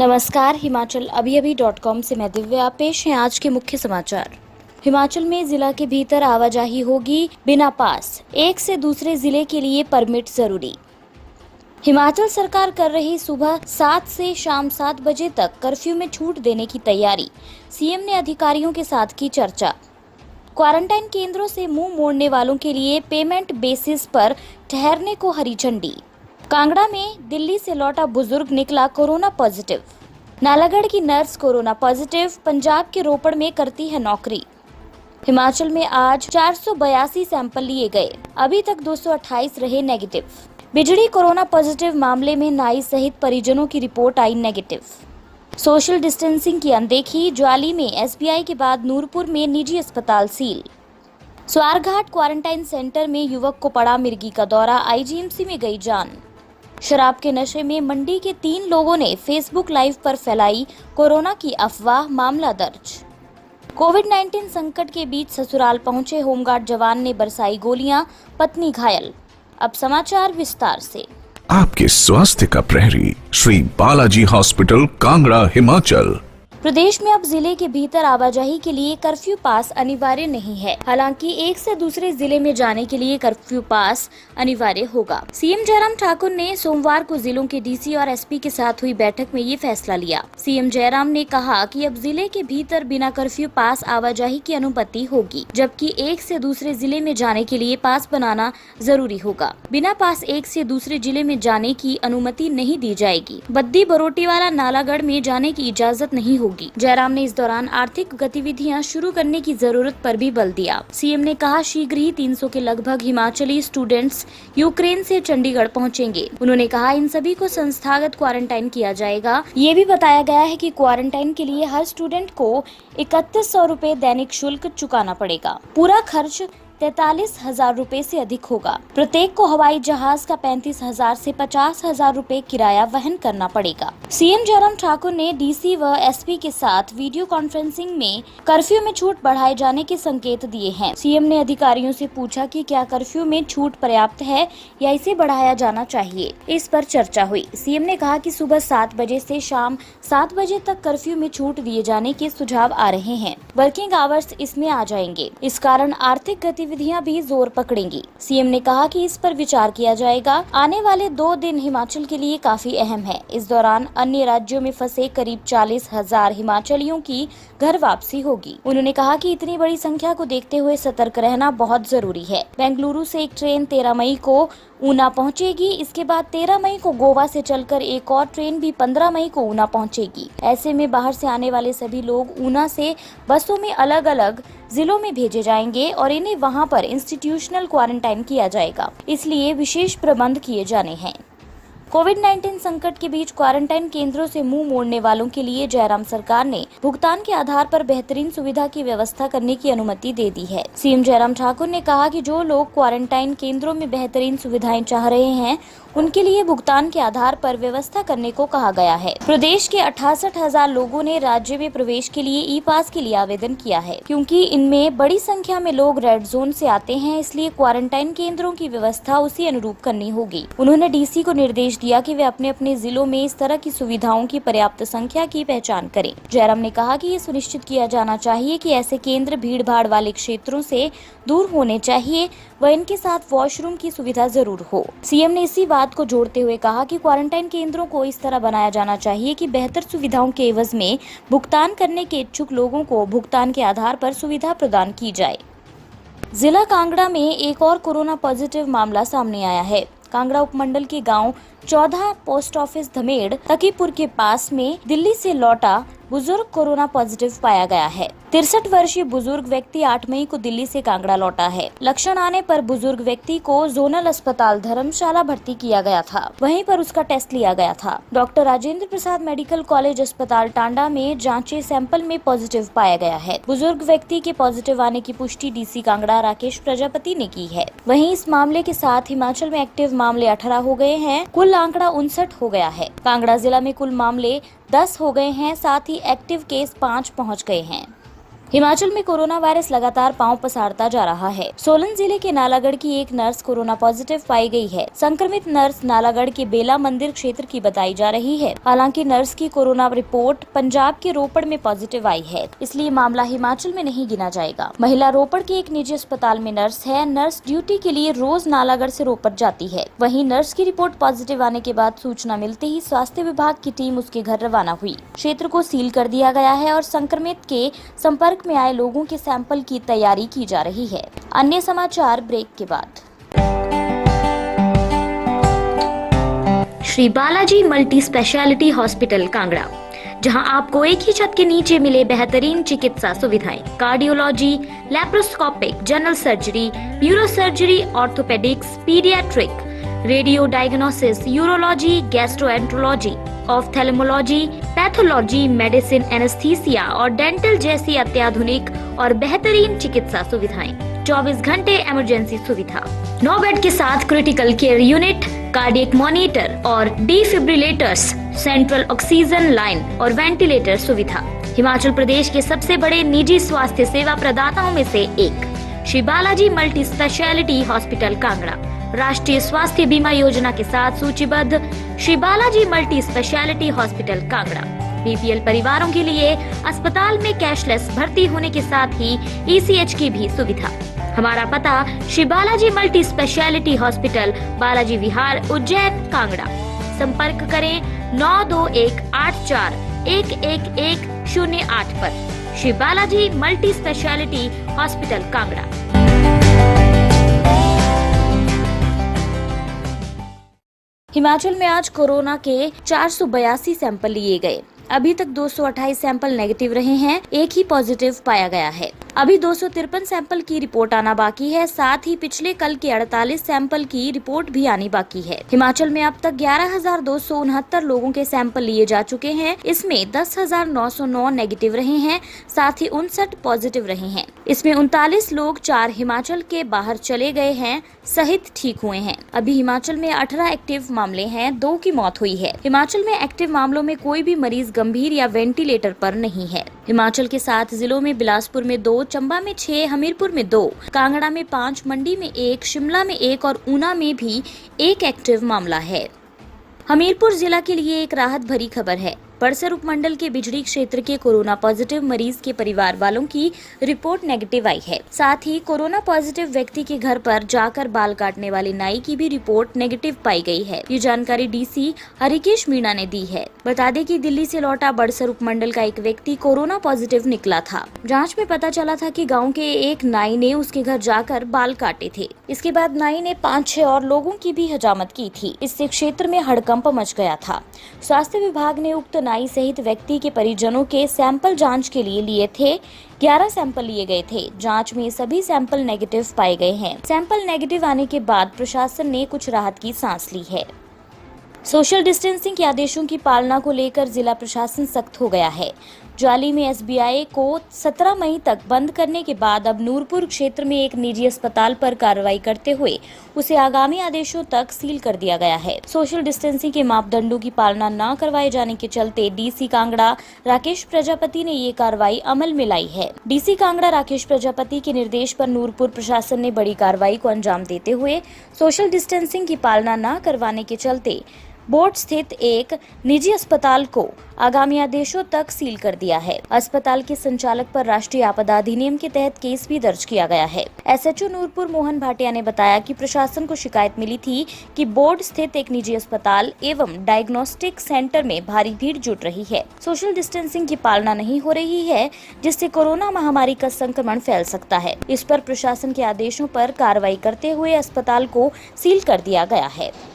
नमस्कार, हिमाचल अभी-अभी.com से मैं दिव्या। पेश है आज के मुख्य समाचार। हिमाचल में जिला के भीतर आवाजाही होगी बिना पास, एक से दूसरे जिले के लिए परमिट जरूरी। हिमाचल सरकार कर रही सुबह 7 से शाम 7 बजे तक कर्फ्यू में छूट देने की तैयारी। सीएम ने अधिकारियों के साथ की चर्चा। क्वारंटाइन केंद्रों से मुंह मोड़ने वालों के लिए पेमेंट बेसिस पर ठहरने को हरी झंडी। कांगड़ा में दिल्ली से लौटा बुजुर्ग निकला कोरोना पॉजिटिव। नालागढ़ की नर्स कोरोना पॉजिटिव, पंजाब के रोपड़ में करती है नौकरी। हिमाचल में आज 482 सैंपल लिए गए, अभी तक 228 रहे नेगेटिव। बिजड़ी कोरोना पॉजिटिव मामले में नाई सहित परिजनों की रिपोर्ट आई नेगेटिव। सोशल डिस्टेंसिंग की अनदेखी, ज्वाली में एसबीआई के बाद नूरपुर में निजी अस्पताल सील। स्वारघाट क्वारंटाइन सेंटर में युवक को पड़ा मिर्गी का दौरा, आईजीएमसी में गई जान। शराब के नशे में मंडी के 3 लोगों ने फेसबुक लाइव पर फैलाई कोरोना की अफवाह, मामला दर्ज। कोविड-19 संकट के बीच ससुराल पहुंचे होमगार्ड जवान ने बरसाई गोलियां, पत्नी घायल। अब समाचार विस्तार से। आपके स्वास्थ्य का प्रहरी श्री बालाजी हॉस्पिटल, कांगड़ा, हिमाचल। प्रदेश में अब जिले के भीतर आवाजाही के लिए कर्फ्यू पास अनिवार्य नहीं है। हालांकि एक से दूसरे जिले में जाने के लिए कर्फ्यू पास अनिवार्य होगा। सीएम जयराम ठाकुर ने सोमवार को जिलों के डीसी और एसपी के साथ हुई बैठक में ये फैसला लिया। सीएम जयराम ने कहा कि अब जिले के भीतर बिना कर्फ्यू पास आवाजाही की अनुमति होगी, जबकि एक से दूसरे जिले में जाने के लिए पास बनाना जरूरी होगा। बिना पास एक से दूसरे जिले में जाने की अनुमति नहीं दी जाएगी। बद्दी बरोटीवाला नालागढ़ में जाने की इजाजत नहीं होगी। जयराम ने इस दौरान आर्थिक गतिविधियां शुरू करने की जरूरत पर भी बल दिया। सीएम ने कहा शीघ्र ही 300 के लगभग हिमाचली स्टूडेंट्स यूक्रेन से चंडीगढ़ पहुंचेंगे। उन्होंने कहा इन सभी को संस्थागत क्वारंटाइन किया जाएगा। ये भी बताया गया है कि क्वारंटाइन के लिए हर स्टूडेंट को 3100 रुपए दैनिक शुल्क चुकाना पड़ेगा। पूरा खर्च 43,000 रुपए से अधिक होगा। प्रत्येक को हवाई जहाज का 35,000 से 50,000 रुपए किराया वहन करना पड़ेगा। सीएम जयराम ठाकुर ने डीसी व एसपी के साथ वीडियो कॉन्फ्रेंसिंग में कर्फ्यू में छूट बढ़ाए जाने के संकेत दिए हैं। सीएम ने अधिकारियों से पूछा कि क्या कर्फ्यू में छूट पर्याप्त है या इसे बढ़ाया जाना चाहिए। इस पर चर्चा हुई। सीएम ने कहा कि सुबह 7 बजे से शाम 7 बजे तक कर्फ्यू में छूट दिए जाने के सुझाव आ रहे हैं। वर्किंग आवर्स इसमें आ जाएंगे। इस कारण आर्थिक गतिविधियां भी जोर पकड़ेंगी। सीएम ने कहा कि इस पर विचार किया जाएगा। आने वाले 2 दिन हिमाचल के लिए काफी अहम है। इस दौरान अन्य राज्यों में फंसे करीब 40,000 हिमाचलियों की घर वापसी होगी। उन्होंने कहा कि इतनी बड़ी संख्या को देखते हुए सतर्क रहना बहुत जरूरी है। बेंगलुरु से एक ट्रेन 13 मई को ऊना पहुंचेगी। इसके बाद 13 मई को गोवा से चलकर एक और ट्रेन भी 15 मई को ऊना पहुंचेगी। ऐसे में बाहर से आने वाले सभी लोग ऊना से बसों में अलग अलग जिलों में भेजे जाएंगे और इन्हें वहां पर इंस्टीट्यूशनल क्वारंटाइन किया जाएगा। इसलिए विशेष प्रबंध किए जाने हैं। कोविड-19 संकट के बीच क्वारंटाइन केंद्रों से मुंह मोड़ने वालों के लिए जयराम सरकार ने भुगतान के आधार पर बेहतरीन सुविधा की व्यवस्था करने की अनुमति दे दी है। सीएम जयराम ठाकुर ने कहा कि जो लोग क्वारंटाइन केंद्रों में बेहतरीन सुविधाएं चाह रहे हैं, उनके लिए भुगतान के आधार पर व्यवस्था करने को कहा गया है। प्रदेश के 68,000 लोगों ने राज्य में प्रवेश के लिए ई पास के लिए आवेदन किया है। क्योंकि इनमें बड़ी संख्या में लोग रेड जोन से आते हैं, इसलिए क्वारंटाइन केंद्रों की व्यवस्था उसी अनुरूप करनी होगी। उन्होंने डीसी को निर्देश दिया कि वे अपने अपने जिलों में इस तरह की सुविधाओं की पर्याप्त संख्या की पहचान करें। जयराम ने कहा कि ये सुनिश्चित किया जाना चाहिए कि ऐसे केंद्र भीड़ भाड़ वाले क्षेत्रों से दूर होने चाहिए व इनके साथ वॉशरूम की सुविधा जरूर हो। सीएम ने इसी बात को जोड़ते हुए कहा कि क्वारंटाइन केंद्रों को इस तरह बनाया जाना चाहिए कि बेहतर सुविधाओं के एवज में भुगतान करने के इच्छुक लोगों को भुगतान के आधार पर सुविधा प्रदान की जाए। जिला कांगड़ा में एक और कोरोना पॉजिटिव मामला सामने आया है। कांगड़ा उपमंडल के गांव 14 पोस्ट ऑफिस धमेड़ तकीपुर के पास में दिल्ली से लौटा बुजुर्ग कोरोना पॉजिटिव पाया गया है। 63 वर्षीय बुजुर्ग व्यक्ति 8 मई को दिल्ली से कांगड़ा लौटा है। लक्षण आने पर बुजुर्ग व्यक्ति को जोनल अस्पताल धर्मशाला भर्ती किया गया था। वहीं पर उसका टेस्ट लिया गया था। Doctor Rajendra Prasad medical college अस्पताल टांडा में जांचे सैंपल में पॉजिटिव पाया गया है। बुजुर्ग व्यक्ति के पॉजिटिव आने की पुष्टि डीसी कांगड़ा राकेश प्रजापति ने की है। वहीं इस मामले के साथ हिमाचल में एक्टिव मामले 18 हो गए हैं। कुल आंकड़ा 59 हो गया है। कांगड़ा जिला में कुल मामले 10 हो गए हैं। साथ ही एक्टिव केस 5 पहुँच गए हैं। हिमाचल में कोरोना वायरस लगातार पांव पसारता जा रहा है। सोलन जिले के नालागढ़ की एक नर्स कोरोना पॉजिटिव पाई गई है। संक्रमित नर्स नालागढ़ के बेला मंदिर क्षेत्र की बताई जा रही है। हालांकि नर्स की कोरोना रिपोर्ट पंजाब के रोपड़ में पॉजिटिव आई है, इसलिए मामला हिमाचल में नहीं गिना जाएगा। महिला रोपड़ के एक निजी अस्पताल में नर्स है। नर्स ड्यूटी के लिए रोज नालागढ़ से रोपड़ जाती है। वहीं नर्स की रिपोर्ट पॉजिटिव आने के बाद सूचना मिलते ही स्वास्थ्य विभाग की टीम उसके घर रवाना हुई। क्षेत्र को सील कर दिया गया है और संक्रमित के संपर्क में आए लोगों के सैंपल की तैयारी की जा रही है। अन्य समाचार ब्रेक के बाद। Shri Balaji multi speciality hospital Kangra, जहां आपको एक ही छत के नीचे मिले बेहतरीन चिकित्सा सुविधाएं, cardiology, laparoscopic, general surgery, neuro surgery, orthopaedics, paediatric, radio diagnosis, urology, gastroenterology, ophthalmology, pathology, medicine, anaesthesia और डेंटल जैसी अत्याधुनिक और बेहतरीन चिकित्सा सुविधाएं, 24 घंटे इमरजेंसी सुविधा, 9 बेड के साथ critical care unit, cardiac monitor और डिफिब्रिलेटर्स, सेंट्रल ऑक्सीजन लाइन और वेंटिलेटर सुविधा। हिमाचल प्रदेश के सबसे बड़े निजी स्वास्थ्य सेवा प्रदाताओं में से एक Shri Balaji multi speciality hospital Kangra राष्ट्रीय स्वास्थ्य बीमा योजना के साथ सूचीबद्ध Shri Balaji multi speciality hospital Kangra BPL परिवारों के लिए अस्पताल में कैशलेस भर्ती होने के साथ ही ईसीएच की भी सुविधा। हमारा पता Shri Balaji multi speciality hospital, Balaji Vihar, Ujjain, Kangra. संपर्क करें 9218411108 पर। Shri Balaji multi speciality hospital Kangra. Himachal में आज कोरोना के 482 सैंपल लिए गए। अभी तक 228 सैंपल नेगेटिव रहे हैं, एक ही पॉजिटिव पाया गया है। अभी 253 सैंपल की रिपोर्ट आना बाकी है। साथ ही पिछले कल के 48 सैंपल की रिपोर्ट भी आनी बाकी है। हिमाचल में अब तक 11,269 लोगों के सैंपल लिए जा चुके हैं। इसमें 10,909 नेगेटिव रहे हैं, साथ ही 59 पॉजिटिव रहे हैं। इसमें 39 लोग 4 हिमाचल के बाहर चले गए हैं सहित ठीक हुए हैं। अभी हिमाचल में 18 एक्टिव मामले हैं, 2 की मौत हुई है। हिमाचल में एक्टिव मामलों में कोई भी मरीज गंभीर या वेंटिलेटर पर नहीं है। हिमाचल के 7 जिलों में बिलासपुर में 2, चंबा में 6, हमीरपुर में 2, कांगड़ा में 5, मंडी में 1, शिमला में 1 और ऊना में भी 1 एक्टिव मामला है। हमीरपुर जिला के लिए एक राहत भरी खबर है। बड़सर उपमंडल के बिजड़ी क्षेत्र के कोरोना पॉजिटिव मरीज के परिवार वालों की रिपोर्ट नेगेटिव आई है। साथ ही कोरोना पॉजिटिव व्यक्ति के घर पर जाकर बाल काटने वाले नाई की भी रिपोर्ट नेगेटिव पाई गई है। ये जानकारी डीसी हरिकेश मीणा ने दी है। बता दें कि दिल्ली से लौटा बड़सर उपमंडल का एक व्यक्ति कोरोना पॉजिटिव निकला था। जाँच में पता चला था कि गाँव के एक नाई ने उसके घर जाकर बाल काटे थे। इसके बाद नाई ने 5-6 और लोगों की भी हजामत की थी। इससे क्षेत्र में हड़कंप मच गया था। स्वास्थ्य विभाग ने उक्त नाई सहित व्यक्ति के परिजनों के सैंपल जांच के लिए थे। 11 सैंपल लिए गए थे। जांच में सभी सैंपल नेगेटिव पाए गए हैं। सैंपल नेगेटिव आने के बाद प्रशासन ने कुछ राहत की सांस ली है। सोशल डिस्टेंसिंग के आदेशों की पालना को लेकर जिला प्रशासन सख्त हो गया है। ज्वाली में एसबीआई को 17 मई तक बंद करने के बाद अब नूरपुर क्षेत्र में एक निजी अस्पताल पर कार्रवाई करते हुए उसे आगामी आदेशों तक सील कर दिया गया है। सोशल डिस्टेंसिंग के मापदंडों की पालना न करवाए जाने के चलते डीसी कांगड़ा राकेश प्रजापति ने ये कार्रवाई अमल में लाई है। डीसी कांगड़ा राकेश प्रजापति के निर्देश पर नूरपुर प्रशासन ने बड़ी कार्रवाई को अंजाम देते हुए सोशल डिस्टेंसिंग की पालना न करवाने के चलते बोर्ड स्थित एक निजी अस्पताल को आगामी आदेशों तक सील कर दिया है। अस्पताल के संचालक पर राष्ट्रीय आपदा अधिनियम के तहत केस भी दर्ज किया गया है। एसएचओ नूरपुर मोहन भाटिया ने बताया कि प्रशासन को शिकायत मिली थी कि बोर्ड स्थित एक निजी अस्पताल एवं डायग्नोस्टिक सेंटर में भारी भीड़ जुट रही है। सोशल डिस्टेंसिंग की पालना नहीं हो रही है, जिससे कोरोना महामारी का संक्रमण फैल सकता है। इस पर प्रशासन के आदेशों पर कार्रवाई करते हुए अस्पताल को सील कर दिया गया है।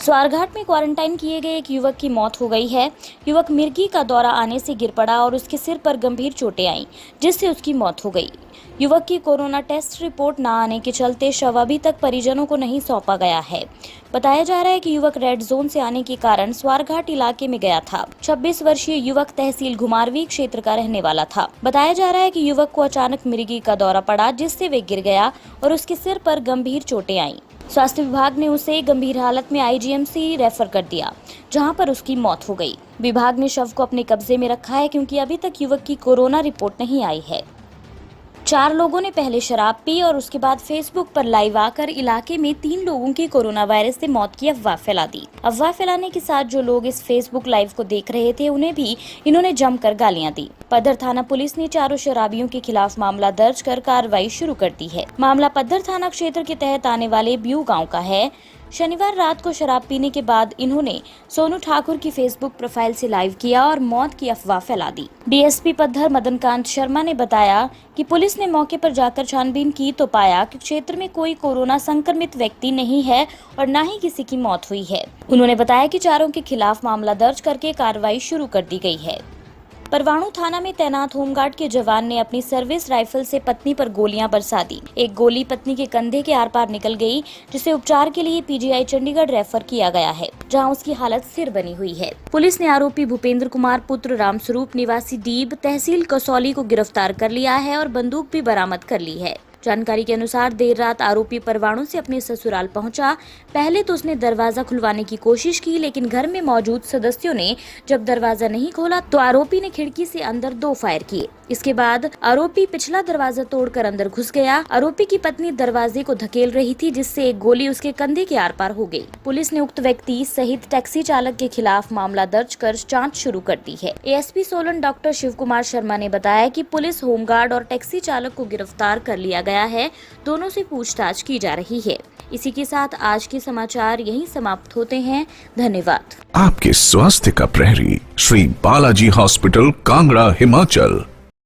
स्वारघाट में क्वारंटाइन किए गए एक युवक की मौत हो गई है। युवक मिर्गी का दौरा आने से गिर पड़ा और उसके सिर पर गंभीर चोटें आईं, जिससे उसकी मौत हो गई। युवक की कोरोना टेस्ट रिपोर्ट न आने के चलते शव अभी तक परिजनों को नहीं सौंपा गया है। बताया जा रहा है कि युवक रेड जोन से आने के कारण स्वारघाट इलाके में गया था। 26 वर्षीय युवक तहसील घुमारवी क्षेत्र का रहने वाला था। बताया जा रहा है कि युवक को अचानक मिर्गी का दौरा पड़ा, जिससे वे गिर गया और उसके सिर पर गंभीर चोटें आईं। स्वास्थ्य विभाग ने उसे गंभीर हालत में आईजीएमसी रेफर कर दिया, जहां पर उसकी मौत हो गई। विभाग ने शव को अपने कब्जे में रखा है क्योंकि अभी तक युवक की कोरोना रिपोर्ट नहीं आई है। 4 लोगों ने पहले शराब पी और उसके बाद फेसबुक पर लाइव आकर इलाके में 3 लोगों की कोरोना वायरस से मौत की अफवाह फैला दी। अफवाह फैलाने के साथ जो लोग इस फेसबुक लाइव को देख रहे थे उन्हें भी इन्होंने जमकर गालियां दी। पद्धर थाना पुलिस ने चारों शराबियों के खिलाफ मामला दर्ज कर कार्रवाई शुरू कर दी है। मामला पद्धर थाना क्षेत्र के तहत आने वाले ब्यू गाँव का है। शनिवार रात को शराब पीने के बाद इन्होंने सोनू ठाकुर की फेसबुक प्रोफाइल से लाइव किया और मौत की अफवाह फैला दी। डीएसपी पद्धर मदनकांत शर्मा ने बताया कि पुलिस ने मौके पर जाकर छानबीन की तो पाया कि क्षेत्र में कोई कोरोना संक्रमित व्यक्ति नहीं है और न ही किसी की मौत हुई है। उन्होंने बताया कि चारों के खिलाफ मामला दर्ज करके कार्रवाई शुरू कर दी गई है। परवाणु थाना में तैनात होमगार्ड के जवान ने अपनी सर्विस राइफल से पत्नी पर गोलियां बरसा दी। एक गोली पत्नी के कंधे के आर पार निकल गई, जिसे उपचार के लिए पीजीआई चंडीगढ़ रेफर किया गया है, जहां उसकी हालत स्थिर बनी हुई है। पुलिस ने आरोपी भूपेंद्र कुमार पुत्र रामस्वरूप निवासी डीब तहसील कसौली को गिरफ्तार कर लिया है और बंदूक भी बरामद कर ली है। जानकारी के अनुसार देर रात आरोपी परवाणु से अपने ससुराल पहुंचा। पहले तो उसने दरवाजा खुलवाने की कोशिश की, लेकिन घर में मौजूद सदस्यों ने जब दरवाजा नहीं खोला तो आरोपी ने खिड़की से अंदर 2 फायर किए। इसके बाद आरोपी पिछला दरवाजा तोड़कर अंदर घुस गया। आरोपी की पत्नी दरवाजे को धकेल रही थी, जिससे एक गोली उसके कंधे के आर पार हो गई। पुलिस ने उक्त व्यक्ति सहित टैक्सी चालक के खिलाफ मामला दर्ज कर जांच शुरू कर दी है। एएसपी सोलन डॉक्टर शिव कुमार शर्मा ने बताया कि पुलिस होमगार्ड और टैक्सी चालक को गिरफ्तार कर लिया गया है। दोनों से पूछताछ की जा रही है। इसी के साथ आज के समाचार यहीं समाप्त होते हैं। धन्यवाद। आपके स्वास्थ्य का प्रहरी श्री बालाजी हॉस्पिटल, कांगड़ा, हिमाचल।